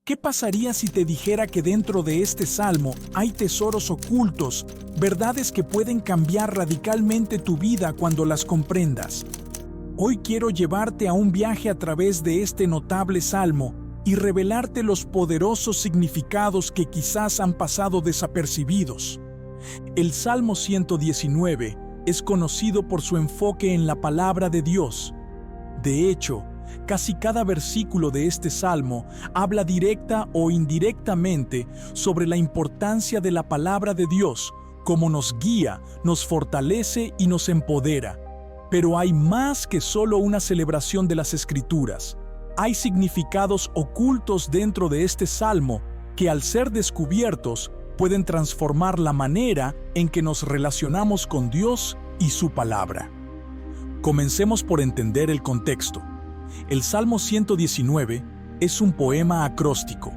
¿Qué pasaría si te dijera que dentro de este salmo hay tesoros ocultos, verdades que pueden cambiar radicalmente tu vida cuando las comprendas? Hoy quiero llevarte a un viaje a través de este notable salmo y revelarte los poderosos significados que quizás han pasado desapercibidos. El Salmo 119 es conocido por su enfoque en la palabra de Dios. De hecho, casi cada versículo de este salmo habla directa o indirectamente sobre la importancia de la palabra de Dios, cómo nos guía, nos fortalece y nos empodera. Pero hay más que solo una celebración de las Escrituras. Hay significados ocultos dentro de este salmo que, al ser descubiertos, pueden transformar la manera en que nos relacionamos con Dios y su palabra. Comencemos por entender el contexto. El Salmo 119 es un poema acróstico,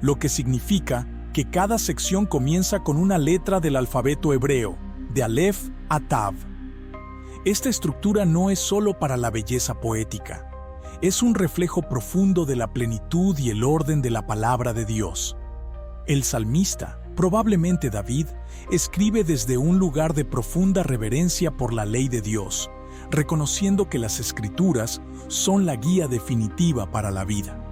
lo que significa que cada sección comienza con una letra del alfabeto hebreo, de Aleph a Tav. Esta estructura no es solo para la belleza poética, es un reflejo profundo de la plenitud y el orden de la palabra de Dios. El salmista, probablemente David, escribe desde un lugar de profunda reverencia por la ley de Dios, reconociendo que las Escrituras son la guía definitiva para la vida.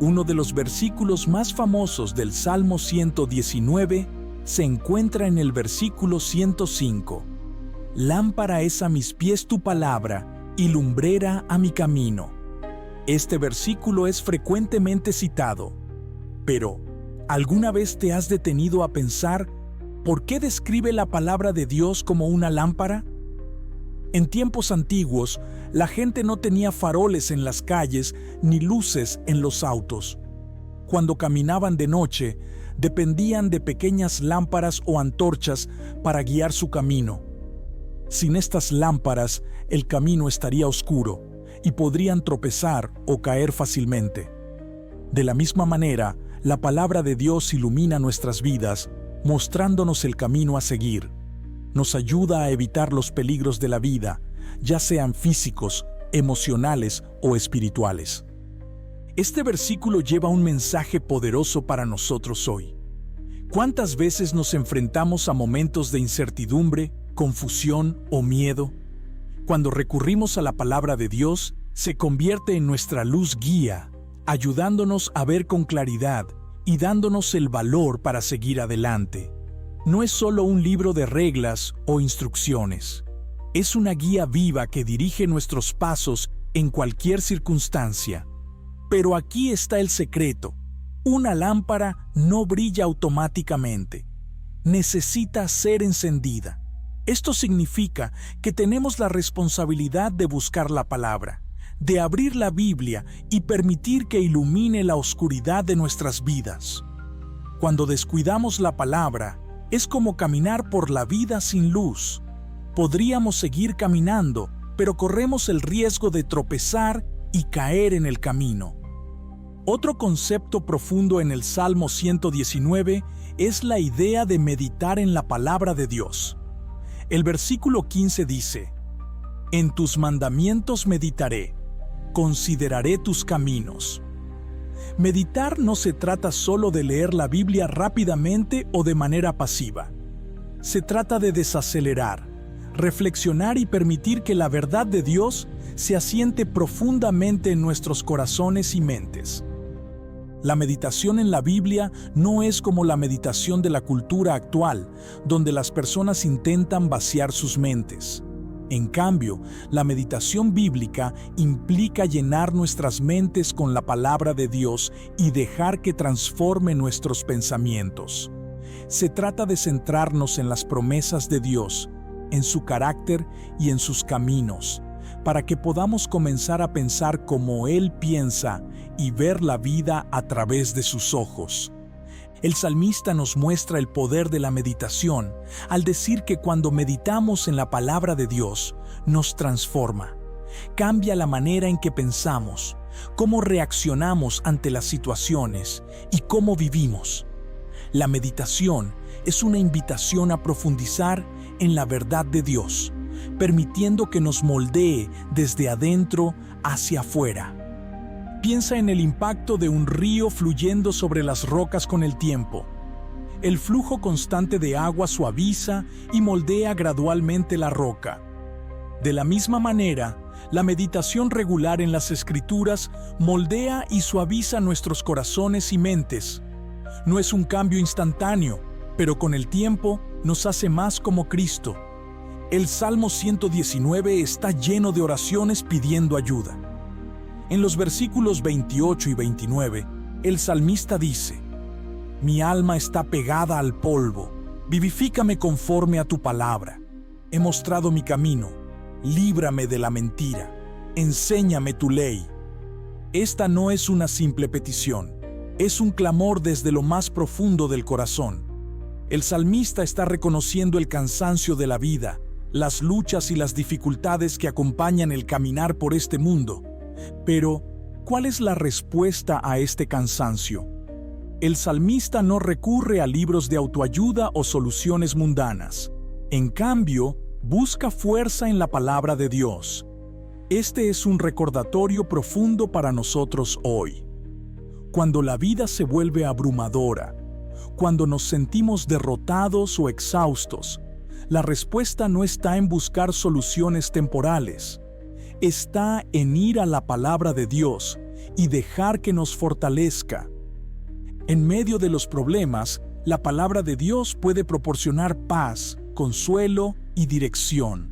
Uno de los versículos más famosos del Salmo 119 se encuentra en el versículo 105. Lámpara es a mis pies tu palabra y lumbrera a mi camino. Este versículo es frecuentemente citado, pero ¿alguna vez te has detenido a pensar por qué describe la palabra de Dios como una lámpara? En tiempos antiguos, la gente no tenía faroles en las calles ni luces en los autos. Cuando caminaban de noche, dependían de pequeñas lámparas o antorchas para guiar su camino. Sin estas lámparas, el camino estaría oscuro y podrían tropezar o caer fácilmente. De la misma manera, la palabra de Dios ilumina nuestras vidas, mostrándonos el camino a seguir. Nos ayuda a evitar los peligros de la vida, ya sean físicos, emocionales o espirituales. Este versículo lleva un mensaje poderoso para nosotros hoy. ¿Cuántas veces nos enfrentamos a momentos de incertidumbre, confusión o miedo? Cuando recurrimos a la palabra de Dios, se convierte en nuestra luz guía, ayudándonos a ver con claridad y dándonos el valor para seguir adelante. No es solo un libro de reglas o instrucciones. Es una guía viva que dirige nuestros pasos en cualquier circunstancia. Pero aquí está el secreto. Una lámpara no brilla automáticamente. Necesita ser encendida. Esto significa que tenemos la responsabilidad de buscar la palabra, de abrir la Biblia y permitir que ilumine la oscuridad de nuestras vidas. Cuando descuidamos la palabra, es como caminar por la vida sin luz. Podríamos seguir caminando, pero corremos el riesgo de tropezar y caer en el camino. Otro concepto profundo en el Salmo 119 es la idea de meditar en la palabra de Dios. El versículo 15 dice: En tus mandamientos meditaré, consideraré tus caminos. Meditar no se trata solo de leer la Biblia rápidamente o de manera pasiva. Se trata de desacelerar, reflexionar y permitir que la verdad de Dios se asiente profundamente en nuestros corazones y mentes. La meditación en la Biblia no es como la meditación de la cultura actual, donde las personas intentan vaciar sus mentes. En cambio, la meditación bíblica implica llenar nuestras mentes con la palabra de Dios y dejar que transforme nuestros pensamientos. Se trata de centrarnos en las promesas de Dios, en su carácter y en sus caminos, para que podamos comenzar a pensar como Él piensa y ver la vida a través de sus ojos. El salmista nos muestra el poder de la meditación al decir que cuando meditamos en la palabra de Dios, nos transforma. Cambia la manera en que pensamos, cómo reaccionamos ante las situaciones y cómo vivimos. La meditación es una invitación a profundizar en la verdad de Dios, permitiendo que nos moldee desde adentro hacia afuera. Piensa en el impacto de un río fluyendo sobre las rocas con el tiempo. El flujo constante de agua suaviza y moldea gradualmente la roca. De la misma manera, la meditación regular en las Escrituras moldea y suaviza nuestros corazones y mentes. No es un cambio instantáneo, pero con el tiempo nos hace más como Cristo. El Salmo 119 está lleno de oraciones pidiendo ayuda. En los versículos 28 y 29, el salmista dice: Mi alma está pegada al polvo, vivifícame conforme a tu palabra. He mostrado mi camino, líbrame de la mentira, enséñame tu ley. Esta no es una simple petición, es un clamor desde lo más profundo del corazón. El salmista está reconociendo el cansancio de la vida, las luchas y las dificultades que acompañan el caminar por este mundo. Pero, ¿cuál es la respuesta a este cansancio? El salmista no recurre a libros de autoayuda o soluciones mundanas. En cambio, busca fuerza en la palabra de Dios. Este es un recordatorio profundo para nosotros hoy. Cuando la vida se vuelve abrumadora, cuando nos sentimos derrotados o exhaustos, la respuesta no está en buscar soluciones temporales. Está en ir a la palabra de Dios y dejar que nos fortalezca. En medio de los problemas, la palabra de Dios puede proporcionar paz, consuelo y dirección.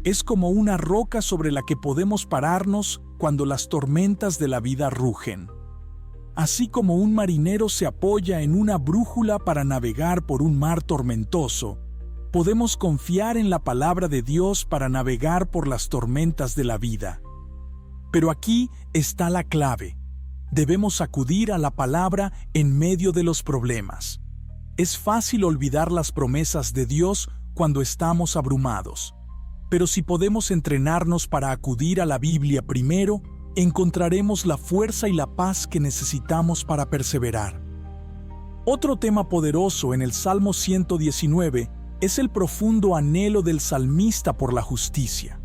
Es como una roca sobre la que podemos pararnos cuando las tormentas de la vida rugen. Así como un marinero se apoya en una brújula para navegar por un mar tormentoso, podemos confiar en la palabra de Dios para navegar por las tormentas de la vida. Pero aquí está la clave. Debemos acudir a la palabra en medio de los problemas. Es fácil olvidar las promesas de Dios cuando estamos abrumados. Pero si podemos entrenarnos para acudir a la Biblia primero, encontraremos la fuerza y la paz que necesitamos para perseverar. Otro tema poderoso en el Salmo 119 es el profundo anhelo del salmista por la justicia.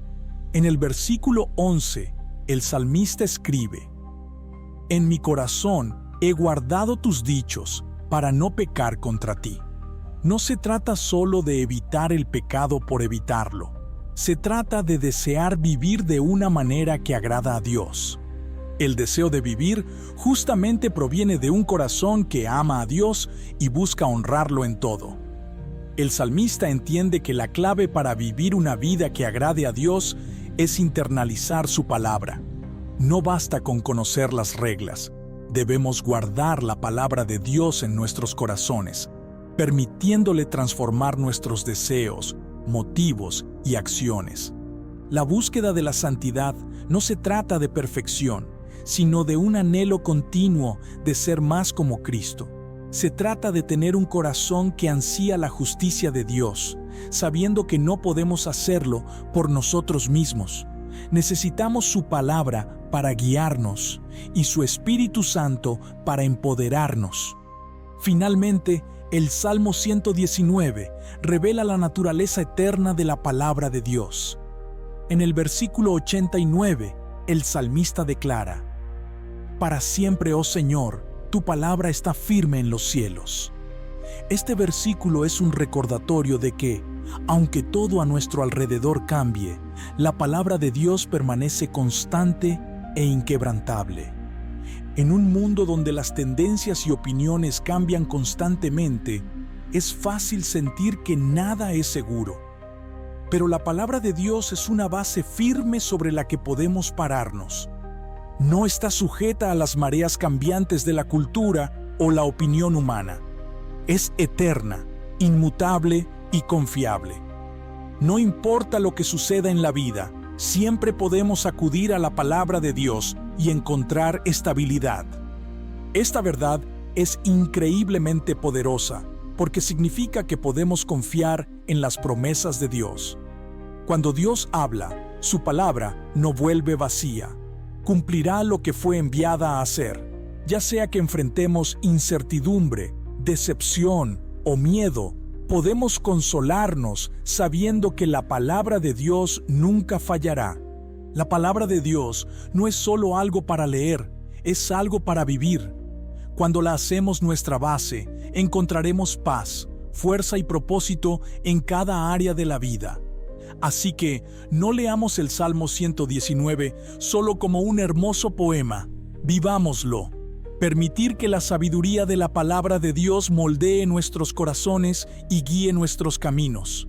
En el versículo 11, el salmista escribe: En mi corazón he guardado tus dichos para no pecar contra ti. No se trata solo de evitar el pecado por evitarlo. Se trata de desear vivir de una manera que agrada a Dios. El deseo de vivir justamente proviene de un corazón que ama a Dios y busca honrarlo en todo. El salmista entiende que la clave para vivir una vida que agrade a Dios es internalizar su palabra. No basta con conocer las reglas. Debemos guardar la palabra de Dios en nuestros corazones, permitiéndole transformar nuestros deseos, motivos y acciones. La búsqueda de la santidad no se trata de perfección, sino de un anhelo continuo de ser más como Cristo. Se trata de tener un corazón que ansía la justicia de Dios, sabiendo que no podemos hacerlo por nosotros mismos. Necesitamos su palabra para guiarnos y su Espíritu Santo para empoderarnos. Finalmente, el Salmo 119 revela la naturaleza eterna de la palabra de Dios. En el versículo 89, el salmista declara: Para siempre, oh Señor, tu palabra está firme en los cielos. Este versículo es un recordatorio de que, aunque todo a nuestro alrededor cambie, la palabra de Dios permanece constante e inquebrantable. En un mundo donde las tendencias y opiniones cambian constantemente, es fácil sentir que nada es seguro. Pero la palabra de Dios es una base firme sobre la que podemos pararnos. No está sujeta a las mareas cambiantes de la cultura o la opinión humana. Es eterna, inmutable y confiable. No importa lo que suceda en la vida, siempre podemos acudir a la palabra de Dios y encontrar estabilidad. Esta verdad es increíblemente poderosa porque significa que podemos confiar en las promesas de Dios. Cuando Dios habla, su palabra no vuelve vacía. Cumplirá lo que fue enviada a hacer, ya sea que enfrentemos incertidumbre, decepción o miedo. Podemos consolarnos sabiendo que la palabra de Dios nunca fallará. La palabra de Dios no es solo algo para leer, es algo para vivir. Cuando la hacemos nuestra base, encontraremos paz, fuerza y propósito en cada área de la vida. Así que no leamos el Salmo 119 solo como un hermoso poema, vivámoslo. Permitir que la sabiduría de la palabra de Dios moldee nuestros corazones y guíe nuestros caminos.